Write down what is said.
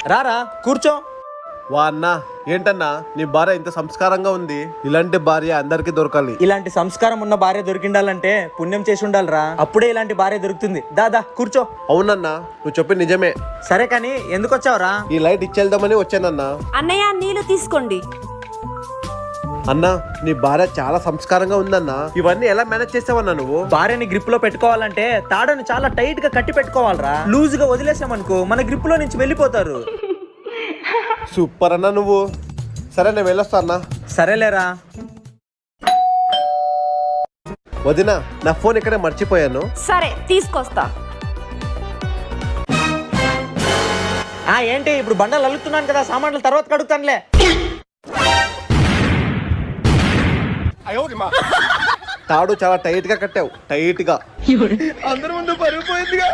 రారా కూర్చో. వా అన్నా, ఏంటన్నా నీ భార్య ఇంత సంస్కారంగా ఉంది. ఇలాంటి భార్య అందరికి దొరకాలి. ఇలాంటి సంస్కారం ఉన్న భార్య దొరికిండాలంటే పుణ్యం చేసి ఉండాలిరా, అప్పుడే ఇలాంటి భార్య దొరుకుతుంది. దాదా కూర్చో. అవునన్నా, నువ్వు చెప్పి నిజమే. సరే కానీ ఎందుకు వచ్చావురా? ఈ లైట్ ఇచ్చేద్దామని వచ్చానన్నా. అన్నయ్య నీళ్ళు తీసుకోండి. అన్నా, నీ భార్య చాలా సంస్కారంగా ఉందన్నా. ఇవన్నీ ఎలా మేనేజ్ చేసావన్నా నువ్వు? భార్యని గ్రిప్ లో పెట్టుకోవాలంటే తాడని చాలా టైట్ గా కట్టి పెట్టుకోవాలరా. లూజ్ గా వదిలేసామనుకో మన గ్రిప్ లో నుంచి వెళ్ళిపోతారు. సూపర్ అన్నా నువ్వు. సరే నేను వెళ్ళొస్తా అన్నా. సరేలేరా. వదినా, నా ఫోన్ ఇక్కడే మర్చిపోయాను. సరే తీసుకొస్తా. ఏంటి ఇప్పుడు బండలు అల్లుతున్నాను కదా, సామాన్లు తర్వాత కడుగుతానులే. తాడు చాలా టైట్ గా కట్టావు. టైట్ గా అందరి ముందు పరుగు పోయిందిగా.